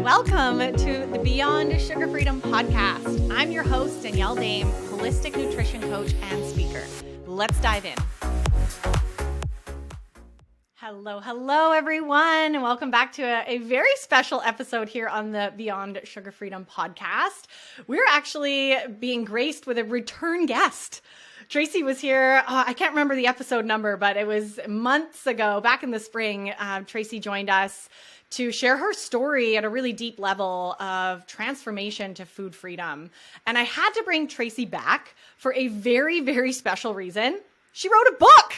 Welcome to the Beyond Sugar Freedom podcast. I'm your host, Danielle Dame, holistic nutrition coach and speaker. Let's dive in. Hello, everyone, and welcome back to a very special episode here on the Beyond Sugar Freedom podcast. We're actually being graced with a return guest. Tracy was here. I can't remember the episode number, but it was months ago, back in the spring. Tracy joined us to share her story at a really deep level of transformation to food freedom. And I had to bring Tracy back for a very, very special reason. She wrote a book.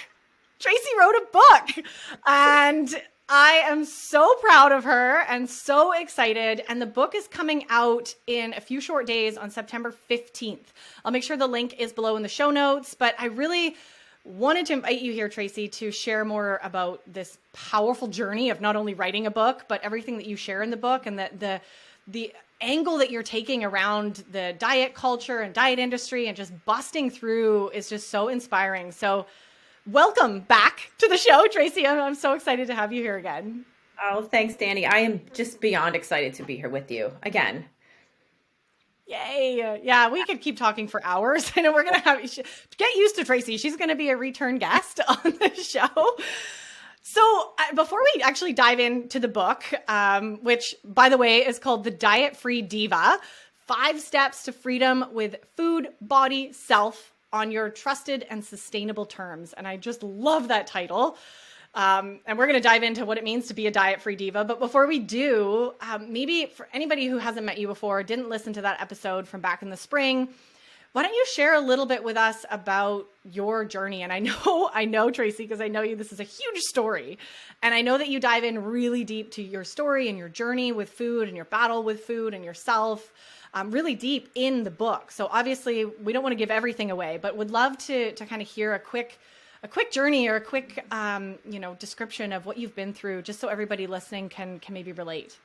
Tracy wrote a book. And I am so proud of her and so excited. And the book is coming out in a few short days on September 15th. I'll make sure the link is below in the show notes, but I really wanted to invite you here, Tracy, to share more about this powerful journey of not only writing a book, but everything that you share in the book, and that the angle that you're taking around the diet culture and diet industry and just busting through is just so inspiring. So welcome back to the show, Tracy. I'm so excited to have you here again. Oh, thanks, Danny. I am just beyond excited to be here with you again. Yay. Yeah, we could keep talking for hours. I know we're going to get used to Tracy. She's going to be a return guest on the show. So before we actually dive into the book, which, by the way, is called The Diet-Free Diva, 5 Steps to Freedom with Food, Body, Self on Your Trusted and Sustainable Terms. And I just love that title. And we're going to dive into what it means to be a diet-free diva. But before we do, maybe for anybody who hasn't met you before, didn't listen to that episode from back in the spring, why don't you share a little bit with us about your journey? And I know, Tracy, because I know you, this is a huge story. And I know that you dive in really deep to your story and your journey with food and your battle with food and yourself, really deep in the book. So obviously we don't want to give everything away, but would love to kind of hear a quick journey or a quick, description of what you've been through, just so everybody listening can maybe relate.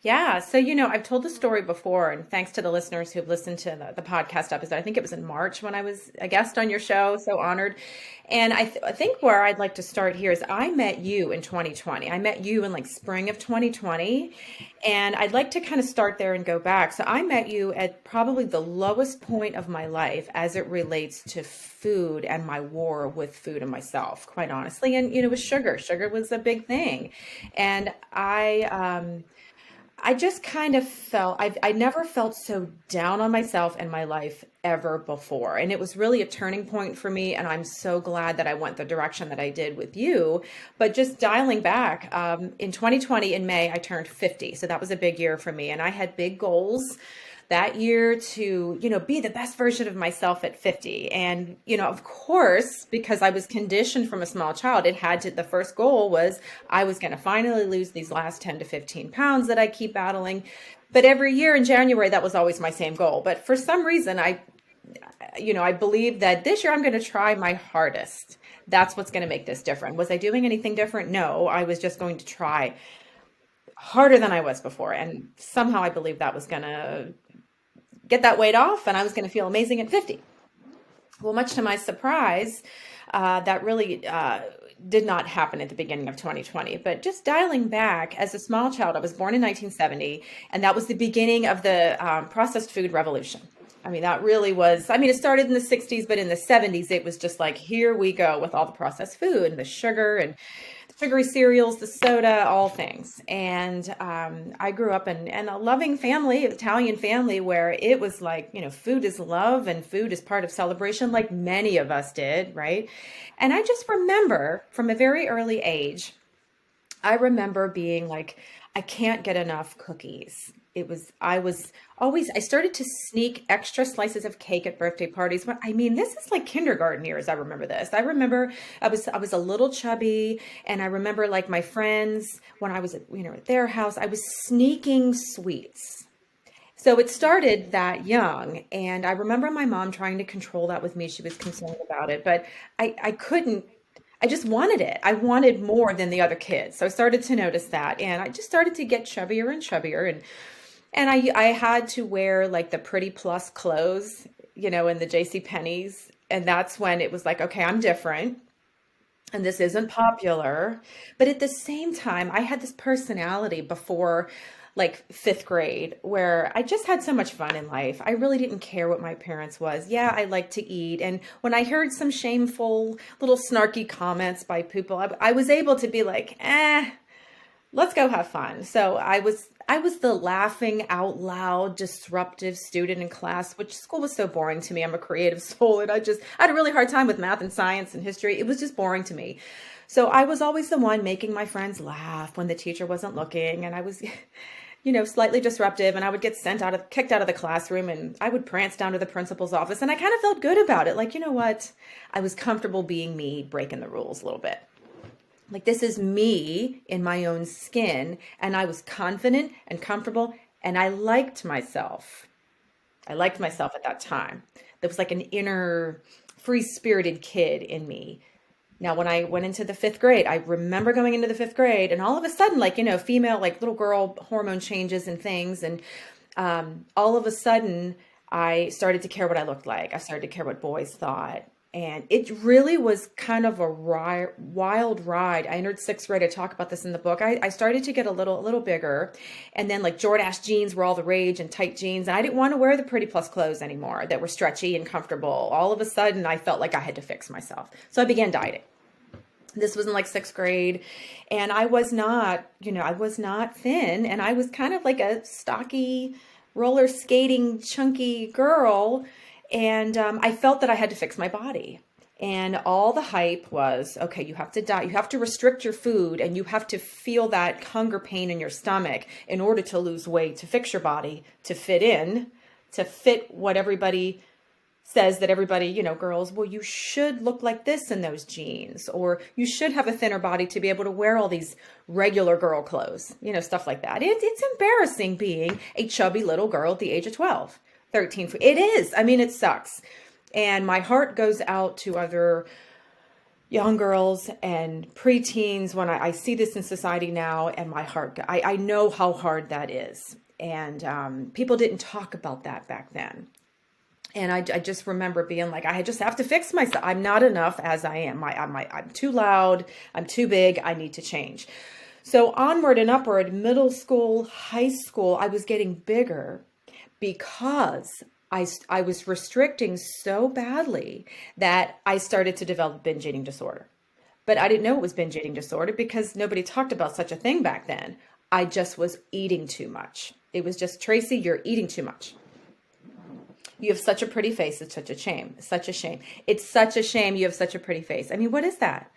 Yeah. So, I've told the story before, and thanks to the listeners who've listened to the podcast episode. I think it was in March when I was a guest on your show. So honored. And I think where I'd like to start here is I met you in 2020. I met you in spring of 2020. And I'd like to kind of start there and go back. So I met you at probably the lowest point of my life as it relates to food and my war with food and myself, quite honestly. And, with sugar. Sugar was a big thing. And I just kind of felt, I never felt so down on myself and my life ever before. And it was really a turning point for me. And I'm so glad that I went the direction that I did with you. But just dialing back, in 2020, in May, I turned 50. So that was a big year for me. And I had big goals that year to, be the best version of myself at 50. And, of course, because I was conditioned from a small child, the first goal was I was going to finally lose these last 10 to 15 pounds that I keep battling. But every year in January, that was always my same goal. But for some reason, I believe that this year I'm going to try my hardest. That's what's going to make this different. Was I doing anything different? No, I was just going to try harder than I was before. And somehow I believe that was going to get that weight off and I was going to feel amazing at 50. Well, much to my surprise, that really did not happen at the beginning of 2020. But just dialing back, as a small child, I was born in 1970, and that was the beginning of the processed food revolution. That really was, it started in the 60s, but in the 70s, it was just like, here we go with all the processed food and the sugar and sugary cereals, the soda, all things. And I grew up in a loving family, Italian family, where it was like, food is love and food is part of celebration, like many of us did, right? And I just remember from a very early age, I remember being like, I can't get enough cookies. I started to sneak extra slices of cake at birthday parties. But this is like kindergarten years. I remember this. I remember I was a little chubby, and I remember my friends when I was at their house, I was sneaking sweets. So it started that young, and I remember my mom trying to control that with me. She was concerned about it, but I couldn't. I just wanted it. I wanted more than the other kids. So I started to notice that, and I just started to get chubbier and chubbier. And I had to wear the Pretty Plus clothes, in the JCPenney's. And that's when it was like, okay, I'm different. And this isn't popular. But at the same time, I had this personality before like fifth grade, where I just had so much fun in life. I really didn't care what my parents was. Yeah, I liked to eat. And when I heard some shameful little snarky comments by people, I was able to be like, let's go have fun. So I was the laughing out loud, disruptive student in class, which school was so boring to me. I'm a creative soul, and I had a really hard time with math and science and history. It was just boring to me. So I was always the one making my friends laugh when the teacher wasn't looking, and I was slightly disruptive, and I would get kicked out of the classroom, and I would prance down to the principal's office, and I kind of felt good about it. Like, you know what? I was comfortable being me, breaking the rules a little bit. Like, this is me in my own skin, and I was confident and comfortable, and I liked myself. I liked myself at that time. There was like an inner free-spirited kid in me. Now, when I went into the fifth grade, I remember going into the fifth grade, and all of a sudden, like, female, like little girl hormone changes and things. And all of a sudden, I started to care what I looked like. I started to care what boys thought. And it really was kind of a wild ride. I entered sixth grade. I talk about this in the book. I started to get a little bigger. And then like Jordache jeans were all the rage, and tight jeans. And I didn't want to wear the Pretty Plus clothes anymore that were stretchy and comfortable. All of a sudden, I felt like I had to fix myself. So I began dieting. This was in like sixth grade, and I was not thin, and I was kind of like a stocky, roller skating, chunky girl, and I felt that I had to fix my body. And all the hype was, okay, you have to diet, you have to restrict your food, and you have to feel that hunger pain in your stomach in order to lose weight, to fix your body, to fit in, to fit what everybody says that everybody, girls, well, you should look like this in those jeans, or you should have a thinner body to be able to wear all these regular girl clothes, stuff like that. It's embarrassing being a chubby little girl at the age of 12, 13. It is. I mean, it sucks. And my heart goes out to other young girls and preteens when I see this in society now, and my heart, I know how hard that is. And people didn't talk about that back then. And I just remember being like, I just have to fix myself. I'm not enough as I am. I'm too loud. I'm too big. I need to change. So onward and upward, middle school, high school, I was getting bigger because I was restricting so badly that I started to develop binge eating disorder. But I didn't know it was binge eating disorder because nobody talked about such a thing back then. I just was eating too much. It was just, Tracy, you're eating too much. You have such a pretty face. It's such a shame. Such a shame. It's such a shame you have such a pretty face. I mean, what is that?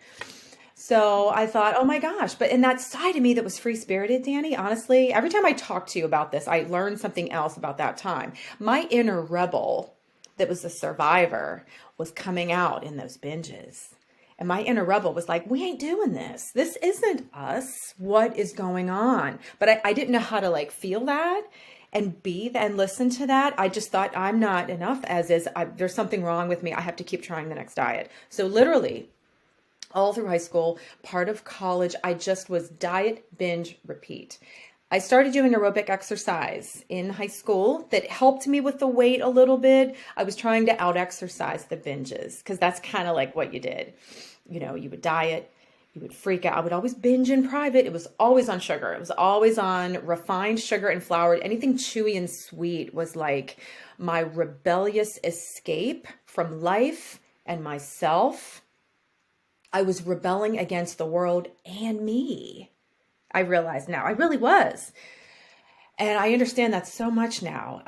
So I thought, oh my gosh. But in that side of me that was free-spirited, Danny, honestly, every time I talk to you about this, I learned something else about that time. My inner rebel that was a survivor was coming out in those binges. And my inner rebel was like, we ain't doing this. This isn't us. What is going on? But I didn't know how to like feel that and be and listen to that. I just thought I'm not enough as is. There's something wrong with me. I have to keep trying the next diet. So literally all through high school, part of college, I just was diet, binge, repeat. I started doing aerobic exercise in high school that helped me with the weight a little bit. I was trying to out exercise the binges because that's kind of like what you did. You would diet, you would freak out. I would always binge in private. It was always on sugar. It was always on refined sugar and flour. Anything chewy and sweet was like my rebellious escape from life and myself. I was rebelling against the world and me. I realize now I really was. And I understand that so much now.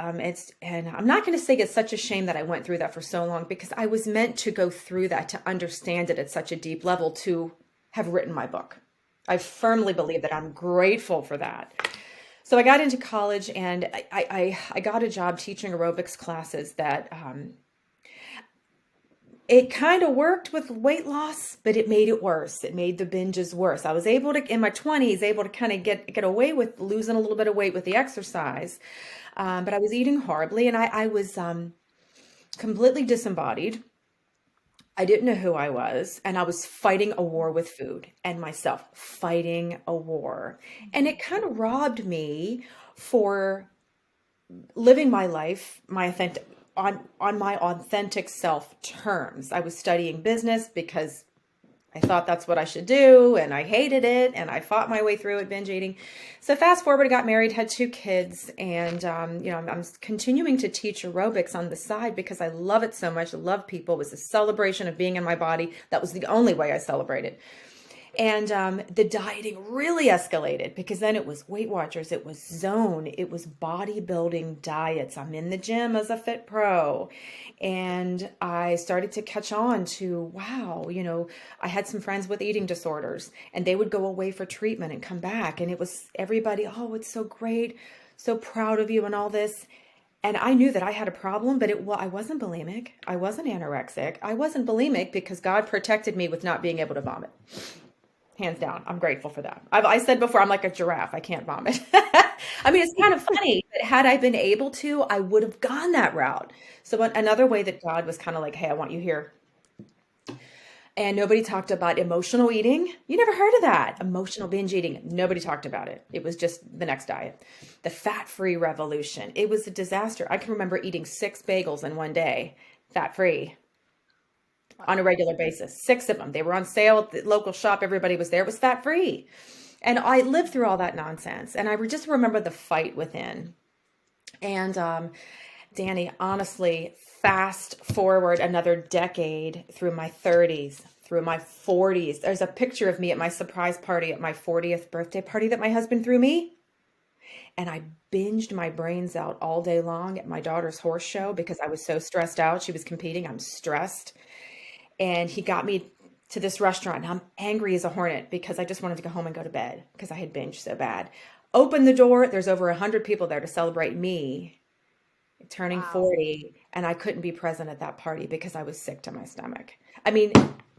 And I'm not going to say it's such a shame that I went through that for so long because I was meant to go through that to understand it at such a deep level to have written my book. I firmly believe that. I'm grateful for that. So I got into college and I got a job teaching aerobics classes that it kind of worked with weight loss, but it made it worse. It made the binges worse. I was able to, in my 20s, able to kind of get away with losing a little bit of weight with the exercise. But I was eating horribly and I was completely disembodied. I didn't know who I was, and I was fighting a war with food and myself, fighting a war. And it kind of robbed me for living my life, my authentic on my authentic self terms. I was studying business because I thought that's what I should do, and I hated it, and I fought my way through it, binge eating. So fast forward, I got married, had 2 kids, and I'm continuing to teach aerobics on the side because I love it so much. I love people. It was a celebration of being in my body. That was the only way I celebrated. And the dieting really escalated because then it was Weight Watchers, it was Zone, it was bodybuilding diets. I'm in the gym as a fit pro. And I started to catch on to, wow, I had some friends with eating disorders and they would go away for treatment and come back. And it was everybody, oh, it's so great, so proud of you and all this. And I knew that I had a problem, but I wasn't bulimic. I wasn't anorexic. I wasn't bulimic because God protected me with not being able to vomit. Hands down. I'm grateful for that. I said before, I'm like a giraffe. I can't vomit. I mean, it's kind of funny, but had I been able to, I would have gone that route. So another way that God was kind of like, hey, I want you here. And nobody talked about emotional eating. You never heard of that. Emotional binge eating. Nobody talked about it. It was just the next diet. The fat-free revolution. It was a disaster. I can remember eating 6 bagels in one day, fat-free, on a regular basis. 6 of them. They were on sale at the local shop. Everybody was there. It was fat-free. And I lived through all that nonsense. And I just remember the fight within. And Danny, honestly, fast forward another decade through my 30s, through my 40s. There's a picture of me at my surprise party at my 40th birthday party that my husband threw me. And I binged my brains out all day long at my daughter's horse show because I was so stressed out. She was competing. I'm stressed. And he got me to this restaurant. And I'm angry as a hornet because I just wanted to go home and go to bed because I had binged so bad. Open the door. There's over 100 people there to celebrate me turning 40. And I couldn't be present at that party because I was sick to my stomach. I mean,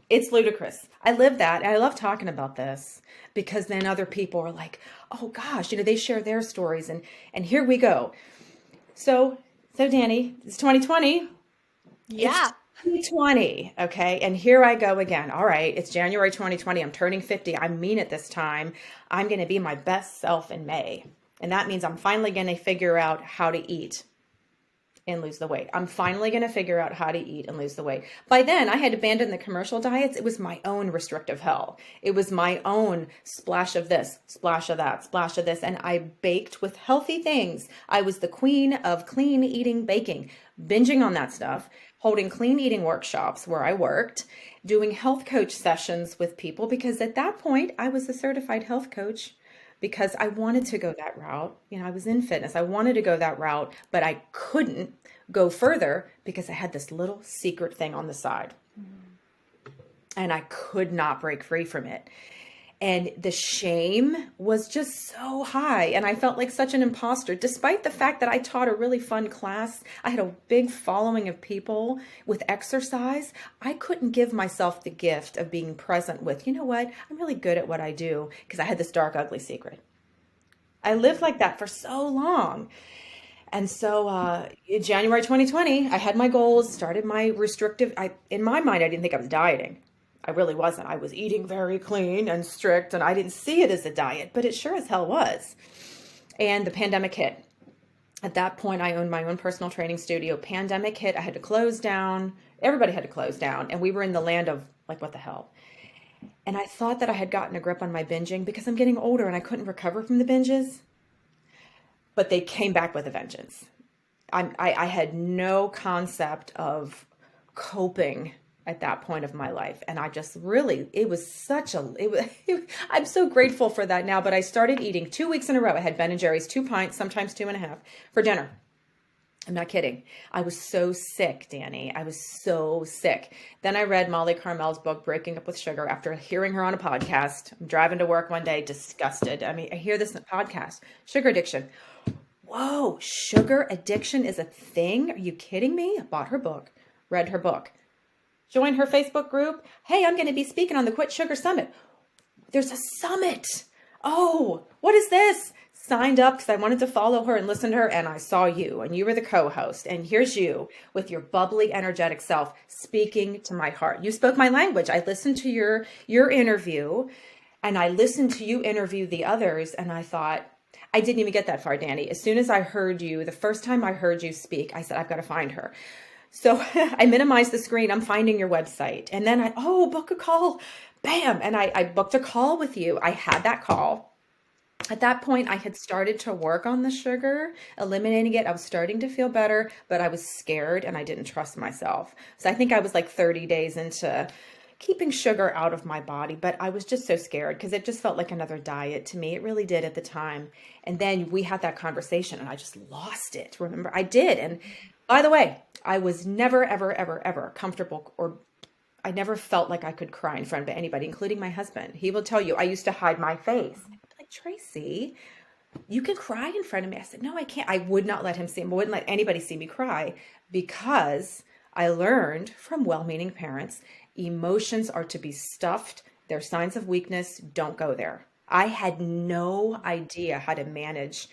it's ludicrous. I live that. And I love talking about this because then other people are like, oh gosh, they share their stories and here we go. So Danny, it's 2020. Yeah. It's 2020. Okay. And here I go again. All right. It's January 2020. I'm turning 50. I mean it this time. I'm going to be my best self in May. And that means I'm finally going to figure out how to eat and lose the weight. I'm finally going to figure out how to eat and lose the weight. By then I had abandoned the commercial diets. It was my own restrictive hell. It was my own splash of this, splash of that, splash of this. And I baked with healthy things. I was the queen of clean eating baking, binging on that stuff, holding clean eating workshops where I worked, doing health coach sessions with people because at that point I was a certified health coach because I wanted to go that route. I was in fitness. I wanted to go that route, but I couldn't go further because I had this little secret thing on the side. And I could not break free from it. And the shame was just so high. And I felt like such an imposter, despite the fact that I taught a really fun class. I had a big following of people with exercise. I couldn't give myself the gift of being present with, you know what? I'm really good at what I do because I had this dark, ugly secret. I lived like that for so long. And so in January 2020, I had my goals, started my restrictive. In my mind, I didn't think I was dieting. I really wasn't. I was eating very clean and strict, and I didn't see it as a diet, but it sure as hell was. And the pandemic hit. At that point, I owned my own personal training studio. Pandemic hit. I had to close down. Everybody had to close down. And we were in the land of like, what the hell? And I thought that I had gotten a grip on my binging because I'm getting older and I couldn't recover from the binges. But they came back with a vengeance. I had no concept of coping at that point of my life. And I just really, I'm so grateful for that now, but I started eating 2 weeks in a row. I had Ben and Jerry's 2 pints, sometimes 2.5 for dinner. I'm not kidding. I was so sick, Danny. I was so sick. Then I read Molly Carmel's book, Breaking Up with Sugar, after hearing her on a podcast. I'm driving to work one day, disgusted. I mean, I hear this in the podcast, sugar addiction. Whoa, sugar addiction is a thing? Are you kidding me? I bought her book, read her book. Join her Facebook group. Hey, I'm going to be speaking on the Quit Sugar Summit. There's a summit. Oh, what is this? Signed up because I wanted to follow her and listen to her. And I saw you and you were the co-host. And here's you with your bubbly, energetic self speaking to my heart. You spoke my language. I listened to your interview and I listened to you interview the others. And I thought, I didn't even get that far, Danny. As soon as I heard you, the first time I heard you speak, I said, I've got to find her. So I minimized the screen. I'm finding your website. And then book a call. bam. And I booked a call with you. I had that call. At that point, I had started to work on the sugar, eliminating it. I was starting to feel better, but I was scared and I didn't trust myself. So I think I was like 30 days into keeping sugar out of my body, but I was just so scared because it just felt like another diet to me. It really did at the time. And then we had that conversation and I just lost it. Remember, I did. And by the way, I was never, ever, ever, ever comfortable, or I never felt like I could cry in front of anybody, including my husband. He will tell you I used to hide my face. I'd be like, Tracy, you can cry in front of me. I said, no, I can't. I would not let him see me. I wouldn't let anybody see me cry because I learned from well-meaning parents, emotions are to be stuffed. They're signs of weakness. Don't go there. I had no idea how to manage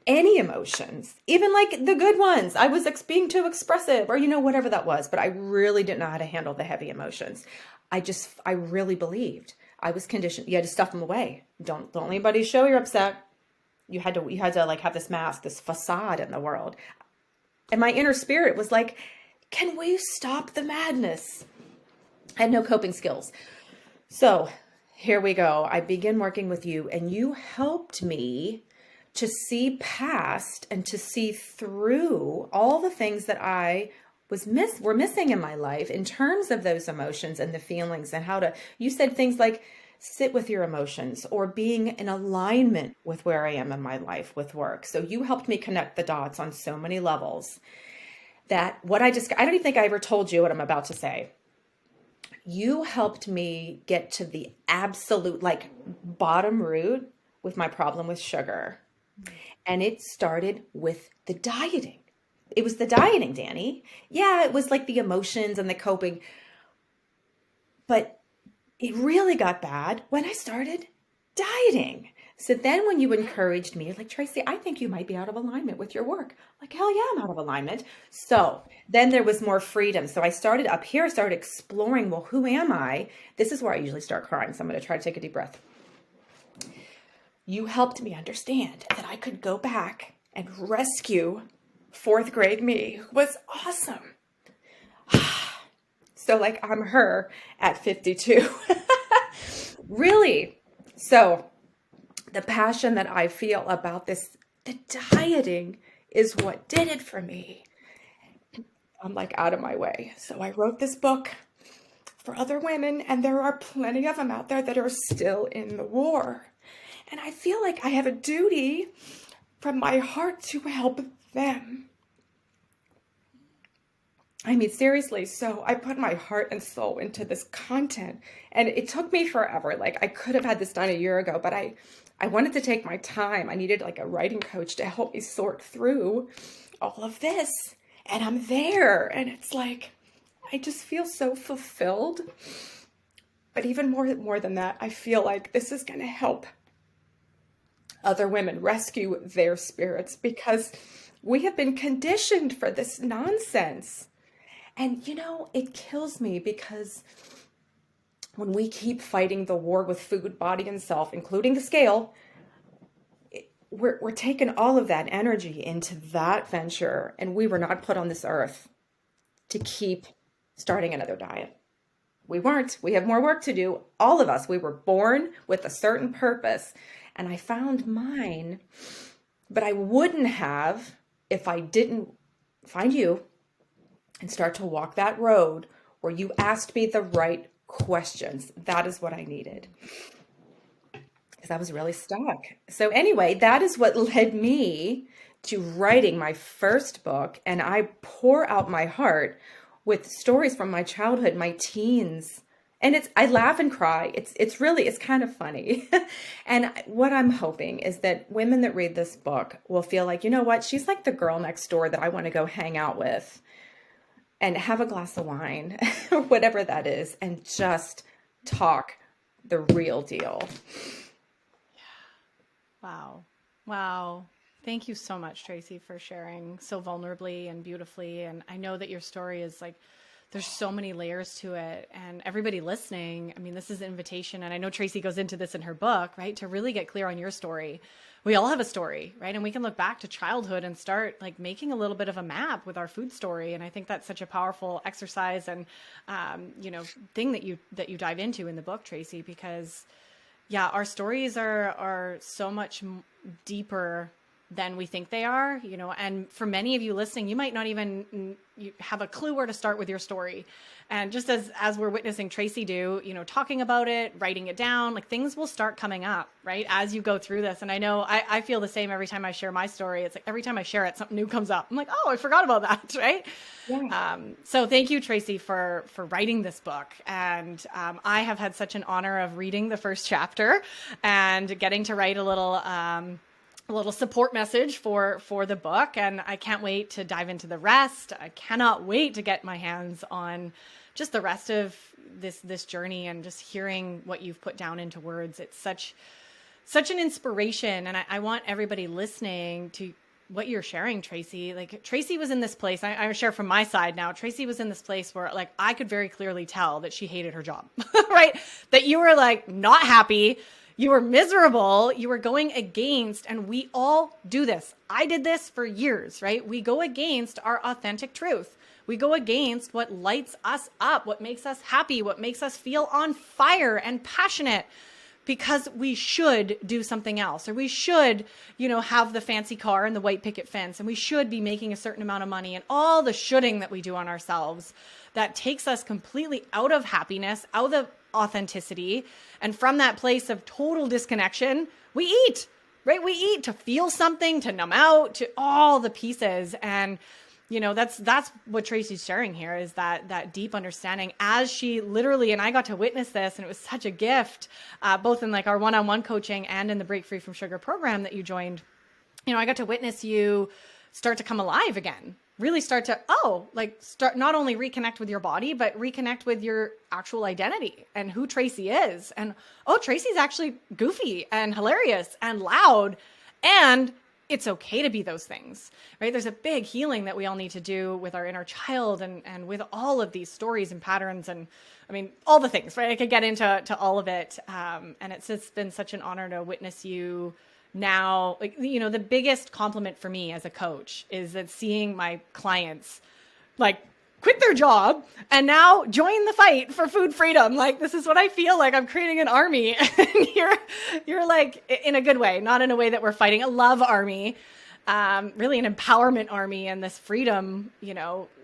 any emotions, even like the good ones. I was being too expressive or, whatever that was, but I really didn't know how to handle the heavy emotions. I really believed I was conditioned. You had to stuff them away. Don't let anybody show you're upset. You had to like have this mask, this facade in the world. And my inner spirit was like, can we stop the madness? I had no coping skills. So here we go. I begin working with you and you helped me to see past and to see through all the things that I were missing in my life in terms of those emotions and the feelings and you said things like sit with your emotions or being in alignment with where I am in my life with work. So you helped me connect the dots on so many levels that I don't even think I ever told you what I'm about to say. You helped me get to the absolute like bottom root with my problem with sugar. And it started with the dieting. It was the dieting, Danny. Yeah, it was like the emotions and the coping. But it really got bad when I started dieting. So then when you encouraged me, like, Tracy, I think you might be out of alignment with your work. Like, hell yeah, I'm out of alignment. So then there was more freedom. So I started up here, started exploring, well, who am I? This is where I usually start crying. So I'm going to try to take a deep breath. You helped me understand that I could go back and rescue fourth grade me, who was awesome. So like I'm her at 52. Really. So the passion that I feel about the dieting is what did it for me. I'm like out of my way. So I wrote this book for other women, and there are plenty of them out there that are still in the war. And I feel like I have a duty from my heart to help them. I mean, seriously, so I put my heart and soul into this content, and it took me forever. Like, I could have had this done a year ago, but I wanted to take my time. I needed like a writing coach to help me sort through all of this, and I'm there, and it's like, I just feel so fulfilled. But even more than that, I feel like this is going to help other women rescue their spirits because we have been conditioned for this nonsense. And it kills me because when we keep fighting the war with food, body, and self, including the scale, we're taking all of that energy into that venture. And we were not put on this earth to keep starting another diet. We weren't. We have more work to do. All of us, we were born with a certain purpose. And I found mine, but I wouldn't have if I didn't find you and start to walk that road where you asked me the right questions. That is what I needed because I was really stuck. So anyway, that is what led me to writing my first book. And I pour out my heart with stories from my childhood, my teens. And I laugh and cry. It's kind of funny. And what I'm hoping is that women that read this book will feel like, you know what? She's like the girl next door that I want to go hang out with and have a glass of wine or whatever that is, and just talk the real deal. Wow. Wow. Thank you so much, Tracy, for sharing so vulnerably and beautifully. And I know that your story is like there's so many layers to it. And everybody listening, I mean, this is an invitation. And I know Tracy goes into this in her book, right? To really get clear on your story. We all have a story, right? And we can look back to childhood and start like making a little bit of a map with our food story. And I think that's such a powerful exercise and, thing that you dive into in the book, Tracy, because yeah, our stories are so much deeper than we think they are, and for many of you listening, you might not even you have a clue where to start with your story. And just as we're witnessing Tracy do, talking about it, writing it down, like things will start coming up, right? As you go through this. And I know I feel the same every time I share my story. It's like every time I share it, something new comes up. I'm like, oh, I forgot about that, right? Yeah. So thank you, Tracy, for writing this book. And I have had such an honor of reading the first chapter and getting to write a little support message for the book. And I can't wait to dive into the rest. I cannot wait to get my hands on just the rest of this journey and just hearing what you've put down into words. It's such an inspiration. And I want everybody listening to what you're sharing, Tracy. Like Tracy was in this place. I share from my side now. Tracy was in this place where like I could very clearly tell that she hated her job, right? That you were like not happy. You were miserable. You were going against, and we all do this. I did this for years, right? We go against our authentic truth. We go against what lights us up, what makes us happy, what makes us feel on fire and passionate, because we should do something else, or we should, have the fancy car and the white picket fence, and we should be making a certain amount of money, and all the shoulding that we do on ourselves that takes us completely out of happiness, out of authenticity. And from that place of total disconnection, we eat, right? We eat to feel something, to numb out, to all the pieces. And, that's what Tracy's sharing here, is that deep understanding as she literally, and I got to witness this, and it was such a gift, both in like our one-on-one coaching and in the Break Free from Sugar program that you joined. I got to witness you start to come alive again. Really start to, start not only reconnect with your body, but reconnect with your actual identity and who Tracy is. And, Tracy's actually goofy and hilarious and loud. And it's okay to be those things, right? There's a big healing that we all need to do with our inner child and with all of these stories and patterns. And I mean, all the things, right? I could get into all of it. And it's just been such an honor to witness you now. Like, the biggest compliment for me as a coach is that seeing my clients like quit their job and now join the fight for food freedom. Like, this is what I feel like. I'm creating an army. And you're like, in a good way, not in a way that we're fighting a love army, really an empowerment army in this freedom,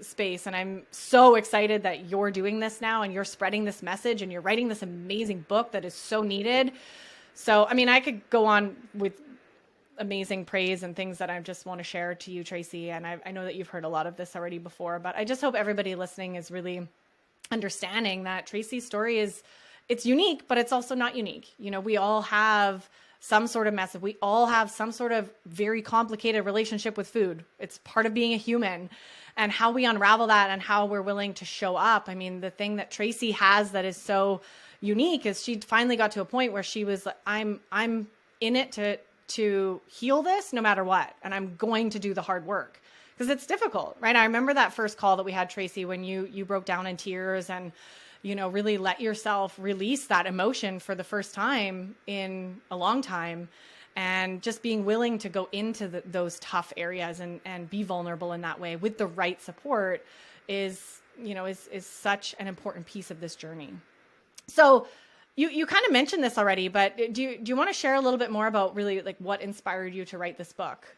space. And I'm so excited that you're doing this now and you're spreading this message and you're writing this amazing book that is so needed. So, I mean, I could go on with amazing praise and things that I just want to share to you, Tracy. And I know that you've heard a lot of this already before, but I just hope everybody listening is really understanding that Tracy's story it's unique, but it's also not unique. We all have some sort of mess. We all have some sort of very complicated relationship with food. It's part of being a human, and how we unravel that and how we're willing to show up. I mean, the thing that Tracy has that is so unique is she finally got to a point where she was like, I'm in it to heal this no matter what. And I'm going to do the hard work because it's difficult, right? I remember that first call that we had, Tracy, when you broke down in tears and, really let yourself release that emotion for the first time in a long time. And just being willing to go into those tough areas and be vulnerable in that way with the right support is such an important piece of this journey. So you kind of mentioned this already, but do you want to share a little bit more about really like what inspired you to write this book?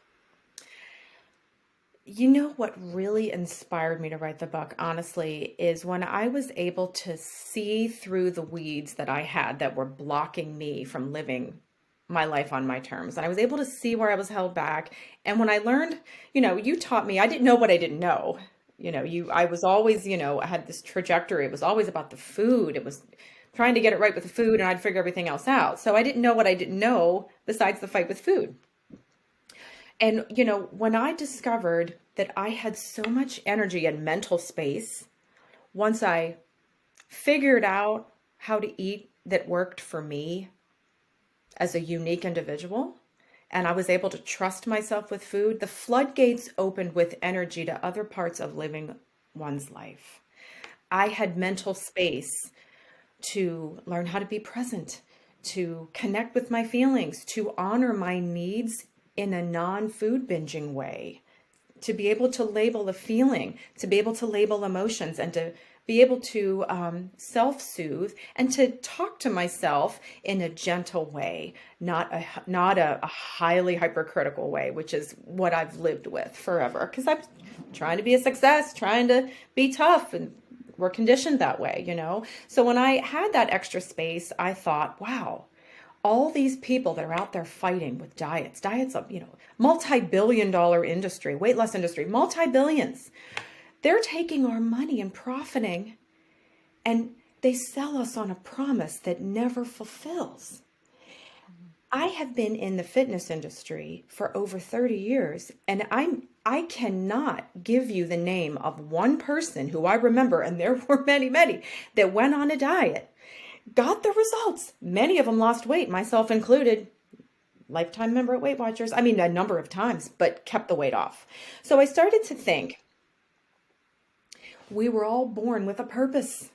What really inspired me to write the book, honestly, is when I was able to see through the weeds that I had that were blocking me from living my life on my terms. And I was able to see where I was held back. And when I learned, you taught me, I didn't know what I didn't know. I was always, I had this trajectory. It was always about the food. It was trying to get it right with the food, and I'd figure everything else out. So I didn't know what I didn't know besides the fight with food. And, when I discovered that I had so much energy and mental space, once I figured out how to eat that worked for me as a unique individual, and I was able to trust myself with food, the floodgates opened with energy to other parts of living one's life. I had mental space to learn how to be present, to connect with my feelings, to honor my needs in a non-food binging way, to be able to label a feeling, to be able to label emotions, and to be able to self-soothe and to talk to myself in a gentle way, not a highly hypercritical way, which is what I've lived with forever. Because I'm trying to be a success, trying to be tough, and we're conditioned that way, you know? So when I had that extra space, I thought, wow, all these people that are out there fighting with diets of, multi-billion dollar industry, weight loss industry, multi-billions, they're taking our money and profiting, and they sell us on a promise that never fulfills. I have been in the fitness industry for over 30 years, and I cannot give you the name of one person who I remember, and there were many, many, that went on a diet, got the results. Many of them lost weight, myself included. Lifetime member at Weight Watchers. I mean, a number of times, but kept the weight off. So I started to think, we were all born with a purpose,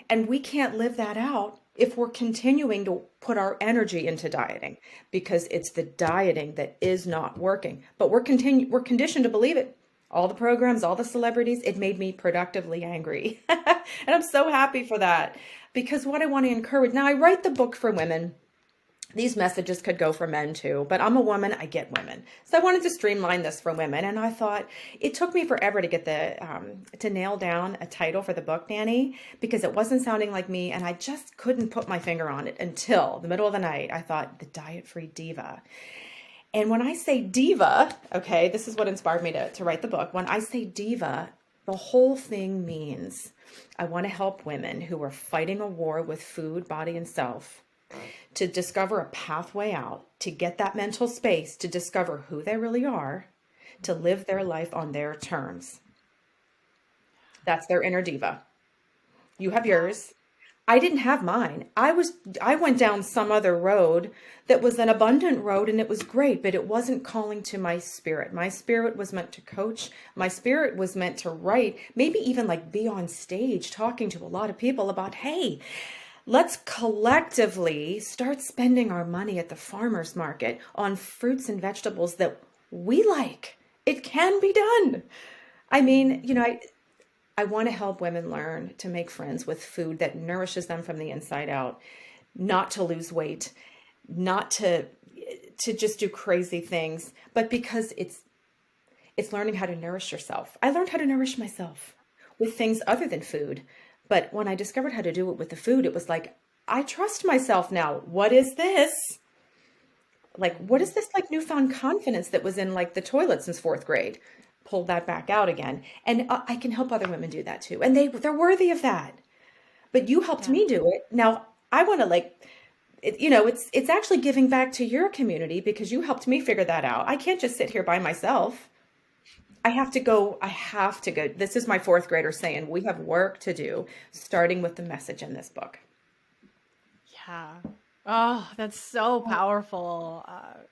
and we can't live that out if we're continuing to put our energy into dieting, because it's the dieting that is not working. But we're conditioned to believe it. All the programs, all the celebrities, it made me productively angry. And I'm so happy for that, because what I want to encourage, now I write the book for women. These messages could go for men too, but I'm a woman, I get women. So I wanted to streamline this for women. And I thought it took me forever to get to nail down a title for the book, Danny, because it wasn't sounding like me. And I just couldn't put my finger on it until the middle of the night. I thought, the diet-free diva. And when I say diva, okay, this is what inspired me to write the book. When I say diva, the whole thing means I want to help women who are fighting a war with food, body, and self to discover a pathway out, to get that mental space, to discover who they really are, to live their life on their terms. That's their inner diva. You have yours. I didn't have mine. I went down some other road that was an abundant road, and it was great, but it wasn't calling to my spirit. My spirit was meant to coach. My spirit was meant to write, maybe even like be on stage talking to a lot of people about, hey, let's collectively start spending our money at the farmer's market on fruits and vegetables that we like. It can be done. I mean, I want to help women learn to make friends with food that nourishes them from the inside out, not to lose weight, not to just do crazy things, but because it's learning how to nourish yourself. I learned how to nourish myself with things other than food. But when I discovered how to do it with the food, it was like, I trust myself now. What is this? Like, what is this like newfound confidence that was in like the toilet since fourth grade? Pulled that back out again. And I can help other women do that too. And they're worthy of that. But you helped me do it. Now I want to it's actually giving back to your community, because you helped me figure that out. I can't just sit here by myself. I have to go. This is my fourth grader saying, we have work to do, starting with the message in this book. Yeah. Oh, that's so powerful.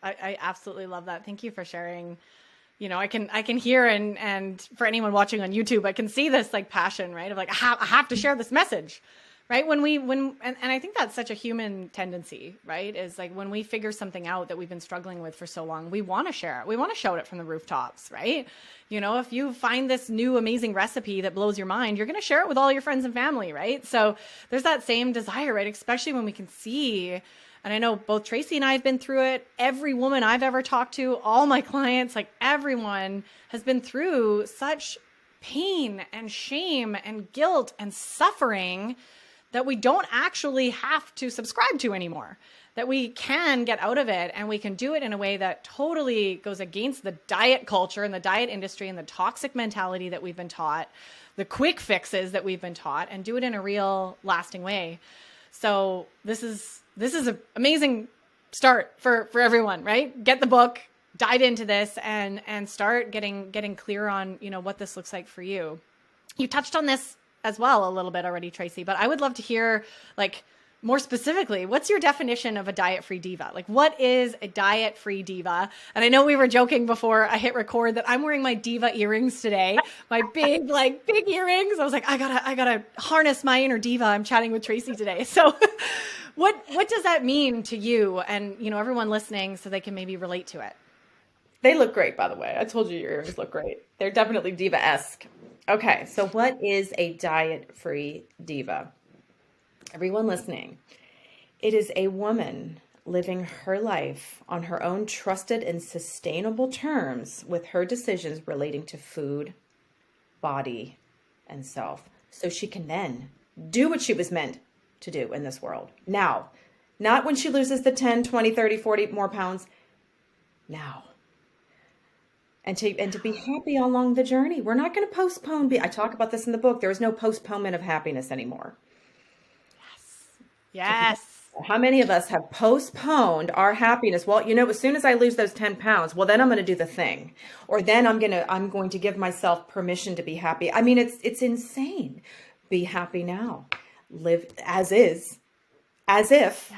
I absolutely love that. Thank you for sharing. I can hear, and for anyone watching on YouTube, I can see this like passion, right? Of like, I have to share this message, right? And I think that's such a human tendency, right? Is like when we figure something out that we've been struggling with for so long, we want to share it. We want to shout it from the rooftops, right? If you find this new amazing recipe that blows your mind, you're going to share it with all your friends and family, right? So there's that same desire, right? Especially when we can see, and I know both Tracy and I have been through it. Every woman I've ever talked to, all my clients, like everyone has been through such pain and shame and guilt and suffering that we don't actually have to subscribe to anymore, that we can get out of it, and we can do it in a way that totally goes against the diet culture and the diet industry and the toxic mentality that we've been taught, the quick fixes that we've been taught, and do it in a real lasting way. So this is an amazing start for everyone, right? Get the book, dive into this, and start getting clear on, what this looks like for you. You touched on this as well a little bit already, Tracy, but I would love to hear, like, more specifically, what's your definition of a diet-free diva? Like, what is a diet-free diva? And I know we were joking before I hit record that I'm wearing my diva earrings today, my big earrings. I was like, I gotta harness my inner diva. I'm chatting with Tracy today. So what does that mean to you and, everyone listening so they can maybe relate to it? They look great, by the way. I told you your earrings look great. They're definitely diva-esque. Okay, so what is a diet-free diva? Everyone listening, it is a woman living her life on her own trusted and sustainable terms with her decisions relating to food, body, and self, so she can then do what she was meant to do in this world. Now, not when she loses the 10, 20, 30, 40 more pounds. Now. And to be happy along the journey. We're not going to postpone. I talk about this in the book. There is no postponement of happiness anymore. Yes. How many of us have postponed our happiness? Well, as soon as I lose those 10 pounds, well, then I'm going to do the thing, or then I'm going to give myself permission to be happy. I mean, it's insane. Be happy now. Live as is, as if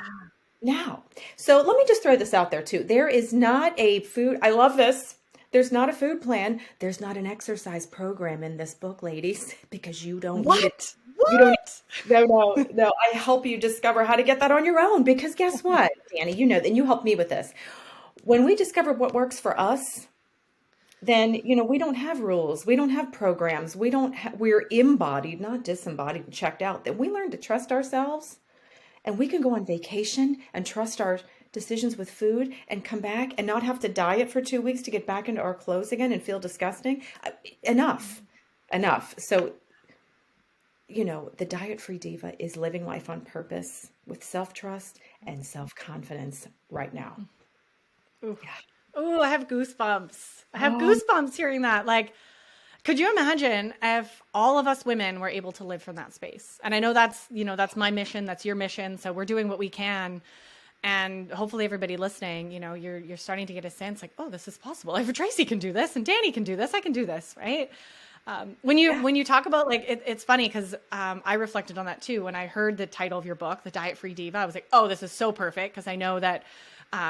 now. So let me just throw this out there too. There is not a food. I love this. There's not a food plan. There's not an exercise program in this book, ladies, because you don't need it. What? No. I help you discover how to get that on your own, because guess what, Danny, and you helped me with this. When we discover what works for us, then, we don't have rules. We don't have programs. We're embodied, not disembodied, checked out. Then we learn to trust ourselves, and we can go on vacation and trust our decisions with food and come back and not have to diet for 2 weeks to get back into our clothes again and feel disgusting. Enough. So, the diet-free diva is living life on purpose with self-trust and self-confidence right now. Ooh. Yeah. Ooh, I have goosebumps. I have goosebumps hearing that. Like, could you imagine if all of us women were able to live from that space? And I know that's my mission. That's your mission. So we're doing what we can. And hopefully everybody listening, you're starting to get a sense like, oh, this is possible. If Tracy can do this and Danny can do this, I can do this, right? When you talk about it's funny because I reflected on that too. When I heard the title of your book, The Diet-Free Diva, I was like, oh, this is so perfect, because I know that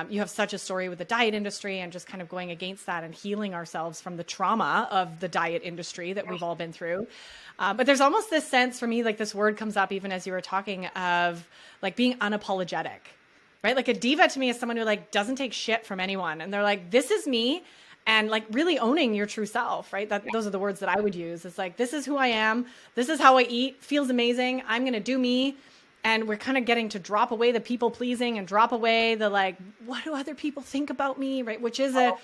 you have such a story with the diet industry and just kind of going against that and healing ourselves from the trauma of the diet industry that we've all been through. But there's almost this sense for me, like this word comes up even as you were talking, of like being unapologetic. Right? Like a diva to me is someone who doesn't take shit from anyone. And they're like, this is me. And really owning your true self, right? Those are the words that I would use. It's like, this is who I am. This is how I eat. Feels amazing. I'm going to do me. And we're kind of getting to drop away the people pleasing and drop away the what do other people think about me, right? Which is a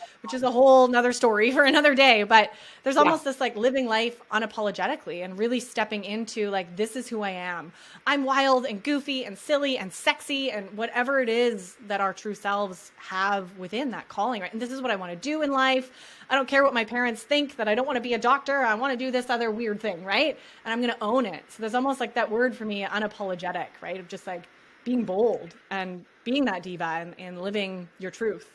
whole nother story for another day. But there's almost this living life unapologetically and really stepping into this is who I am. I'm wild and goofy and silly and sexy and whatever it is that our true selves have within that calling, right? And this is what I want to do in life. I don't care what my parents think, that I don't want to be a doctor. I want to do this other weird thing, right? And I'm going to own it. So there's almost that word for me, unapologetic, right? Of just being bold and being that diva and living your truth.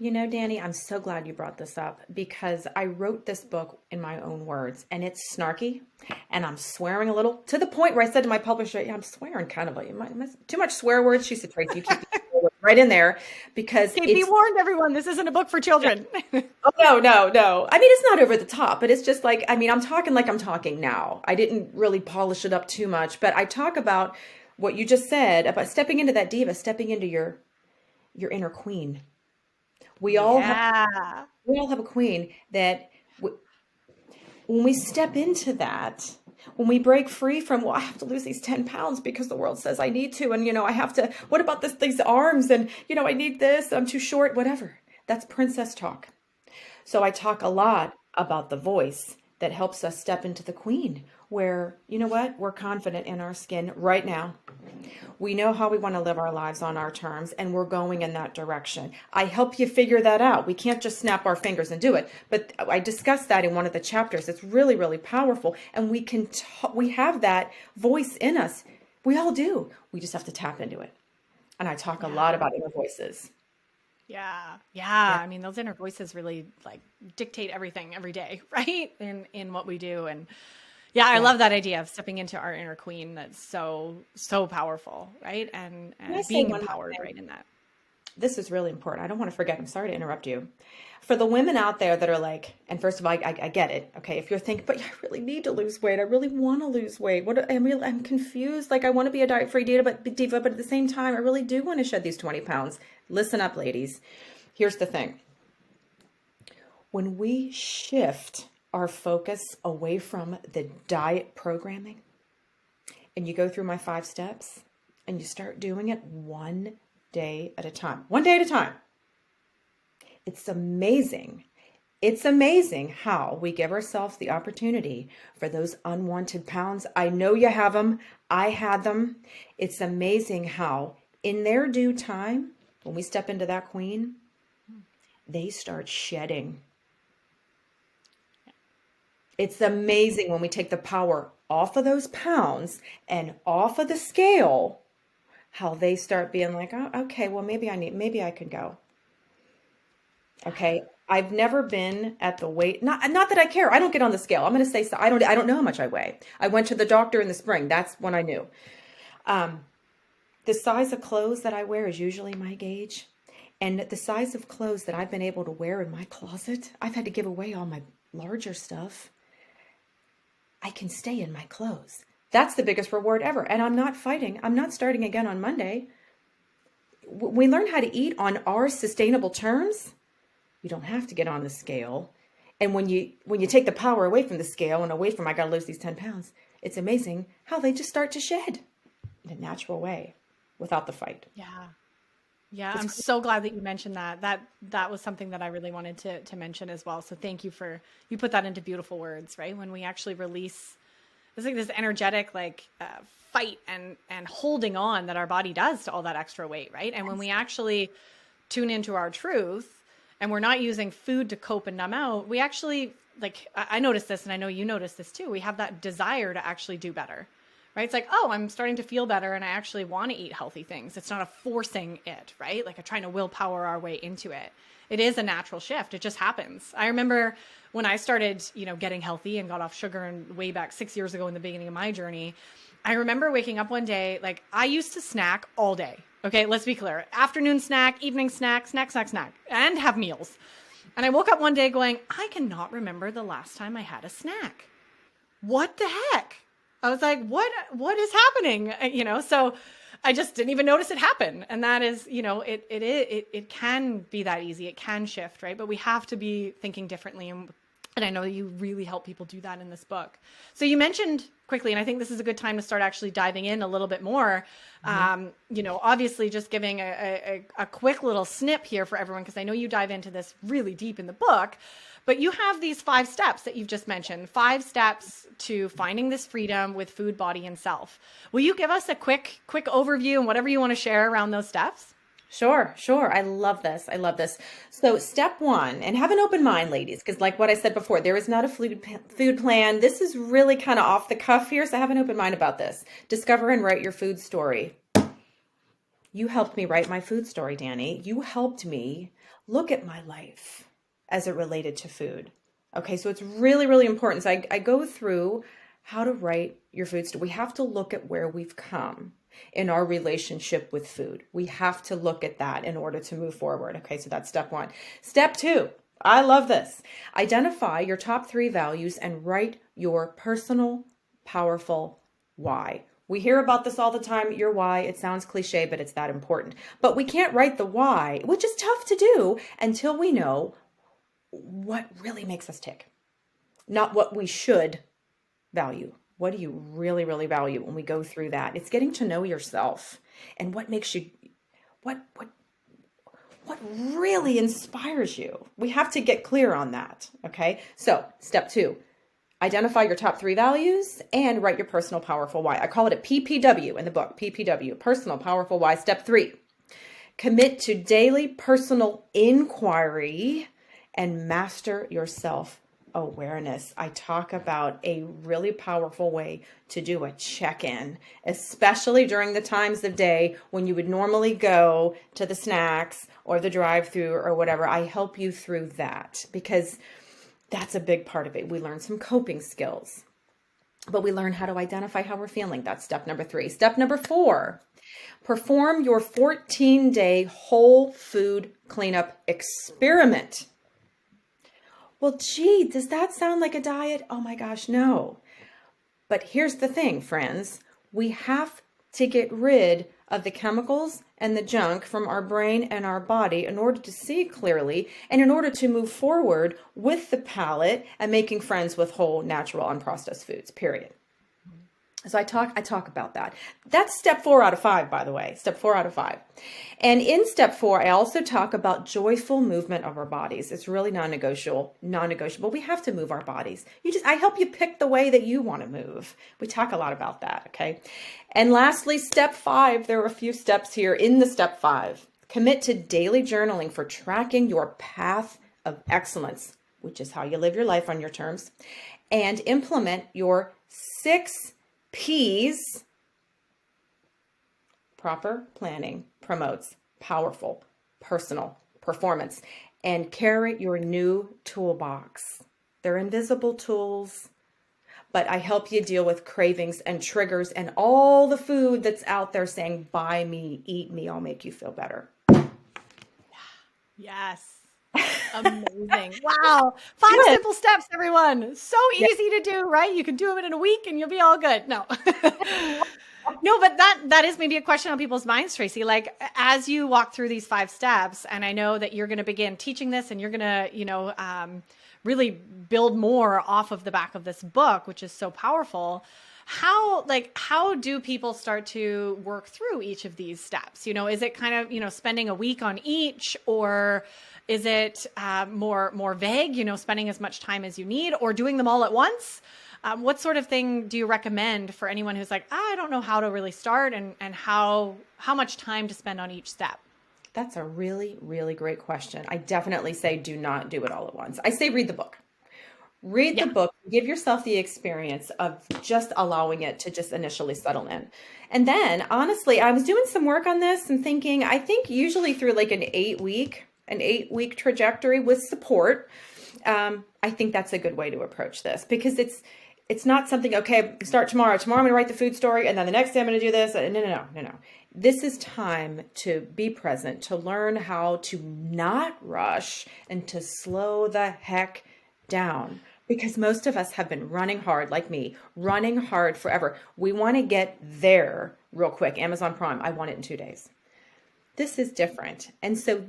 Danny, I'm so glad you brought this up, because I wrote this book in my own words, and it's snarky, and I'm swearing a little, to the point where I said to my publisher, I'm swearing kind of too much swear words. She said, Tracy, you keep the swear words right in there, because be warned, everyone, this isn't a book for children. Oh, no. I mean, it's not over the top, but it's just I'm talking like I'm talking now. I didn't really polish it up too much, but I talk about what you just said about stepping into that diva, stepping into your inner queen. We all have a queen that when we step into that, when we break free from, well, I have to lose these 10 pounds because the world says I need to. And, I have to, what about these arms? And, I need this, I'm too short, whatever. That's princess talk. So I talk a lot about the voice that helps us step into the queen, where, we're confident in our skin right now. We know how we want to live our lives on our terms, and we're going in that direction. I help you figure that out. We can't just snap our fingers and do it. But I discussed that in one of the chapters. It's really, really powerful. And we have that voice in us. We all do. We just have to tap into it. And I talk a lot about inner voices. Yeah. I mean, those inner voices really dictate everything every day, right? In what we do. And Yeah, I Yeah. love that idea of stepping into our inner queen. That's so, so powerful, right? Can I And say being one more empowered thing? right in that. This is really important. I don't want to forget. I'm sorry to interrupt you. For the women out there that are like, and first of all, I get it. Okay. If you're thinking, but I really need to lose weight. I really want to lose weight. I'm confused. Like I want to be a diet-free diva, but at the same time, I really do want to shed these 20 pounds. Listen up, ladies. Here's the thing. When we shift our focus away from the diet programming and you go through my 5 steps and you start doing it one day at a time, one day at a time, it's amazing. It's amazing how we give ourselves the opportunity for those unwanted pounds. I know you have them. I had them. It's amazing how, in their due time, when we step into that queen, they start shedding. It's amazing when we take the power off of those pounds and off of the scale, how they start being like, oh, okay, well, maybe I could go. Okay. I've never been at the weight, not that I care. I don't get on the scale. I'm going to say so. I don't know how much I weigh. I went to the doctor in the spring. That's when I knew. The size of clothes that I wear is usually my gauge. And the size of clothes that I've been able to wear in my closet, I've had to give away all my larger stuff. I can stay in my clothes. That's the biggest reward ever. And I'm not fighting. I'm not starting again on Monday. We learn how to eat on our sustainable terms. You don't have to get on the scale. And when you take the power away from the scale and away from I got to lose these 10 pounds, it's amazing how they just start to shed in a natural way without the fight. Yeah. Yeah, It's I'm so glad that you mentioned that. That was something that I really wanted to mention as well. So thank you for you put that into beautiful words, right? When we actually release, it's like this energetic fight and holding on that our body does to all that extra weight, right? And when we actually tune into our truth and we're not using food to cope and numb out, we actually I noticed this, and I know you noticed this too. We have that desire to actually do better. Right? It's like, oh, I'm starting to feel better and I actually want to eat healthy things. It's not a forcing it, right? Like a trying to willpower our way into it. It is a natural shift. It just happens. I remember when I started, getting healthy and got off sugar and way back 6 years ago in the beginning of my journey, I remember waking up one day, like I used to snack all day. Okay, let's be clear. Afternoon snack, evening snack, snack, and have meals. And I woke up one day going, I cannot remember the last time I had a snack. What the heck? I was like, what is happening? So I just didn't even notice it happen. And that is, it can be that easy. It can shift, right? But we have to be thinking differently. And I know you really help people do that in this book. So you mentioned quickly, and I think this is a good time to start actually diving in a little bit more. Obviously just giving a quick little snip here for everyone, because I know you dive into this really deep in the book. But you have these 5 steps that you've just mentioned, 5 steps to finding this freedom with food, body, and self. Will you give us a quick overview and whatever you want to share around those steps? Sure. I love this. So step 1, and have an open mind, ladies, because like what I said before, there is not a food plan. This is really kind of off the cuff here. So have an open mind about this. Discover and write your food story. You helped me write my food story, Danny. You helped me look at my life as it related to food. Okay, so it's really, really important. So I go through how to write your food story. We have to look at where we've come in our relationship with food. We have to look at that in order to move forward. Okay, so that's step 1. Step 2, I love this. Identify your top 3 values and write your personal, powerful why. We hear about this all the time, your why. It sounds cliche, but it's that important. But we can't write the why, which is tough to do until we know what really makes us tick, not what we should value. What do you really, really value when we go through that? It's getting to know yourself and what makes you, what really inspires you. We have to get clear on that. Okay. So step 2, identify your top 3 values and write your personal powerful why. I call it a PPW in the book, PPW, personal powerful why. Step 3, commit to daily personal inquiry and master your self-awareness. I talk about a really powerful way to do a check-in, especially during the times of day when you would normally go to the snacks or the drive-through or whatever. I help you through that because that's a big part of it. We learn some coping skills. but we learn how to identify how we're feeling. That's step number 3. Step number 4, perform your 14-day whole food cleanup experiment. Well, gee, does that sound like a diet? Oh my gosh, no. But here's the thing, friends. We have to get rid of the chemicals and the junk from our brain and our body in order to see clearly and in order to move forward with the palate and making friends with whole, natural, unprocessed foods, period. So I talk about that. That's step 4 out of 5, by the way, step 4 out of 5. And in step 4, I also talk about joyful movement of our bodies. It's really non-negotiable. We have to move our bodies. I help you pick the way that you want to move. We talk a lot about that, okay? And lastly, step 5, there are a few steps here in the step 5. Commit to daily journaling for tracking your path of excellence, which is how you live your life on your terms, and implement your 6 P's. Proper planning promotes powerful personal performance. And carry your new toolbox. They're invisible tools, but I help you deal with cravings and triggers and all the food that's out there saying, buy me, eat me, I'll make you feel better. Yes. Amazing. Wow. 5 simple steps, everyone. So easy to do, right? You can do them in a week and you'll be all good. No. No, but that is maybe a question on people's minds, Tracy. Like, as you walk through these 5 steps, and I know that you're going to begin teaching this and you're going to, really build more off of the back of this book, which is so powerful. How do people start to work through each of these steps? Is it kind of, spending a week on each, or is it more vague, spending as much time as you need, or doing them all at once? What sort of thing do you recommend for anyone who's like, I don't know how to really start, and how much time to spend on each step? That's a really, really great question. I definitely say do not do it all at once. I say read the book. Read the book, give yourself the experience of just allowing it to just initially settle in. And then, honestly, I was doing some work on this and thinking, I think usually through like an 8-week trajectory with support, I think that's a good way to approach this, because it's not something, okay, start tomorrow. Tomorrow I'm going to write the food story, and then the next day I'm going to do this. No. This is time to be present, to learn how to not rush and to slow the heck down. Because most of us have been running hard, like me, running hard forever. We want to get there real quick. Amazon Prime, I want it in 2 days. This is different. And so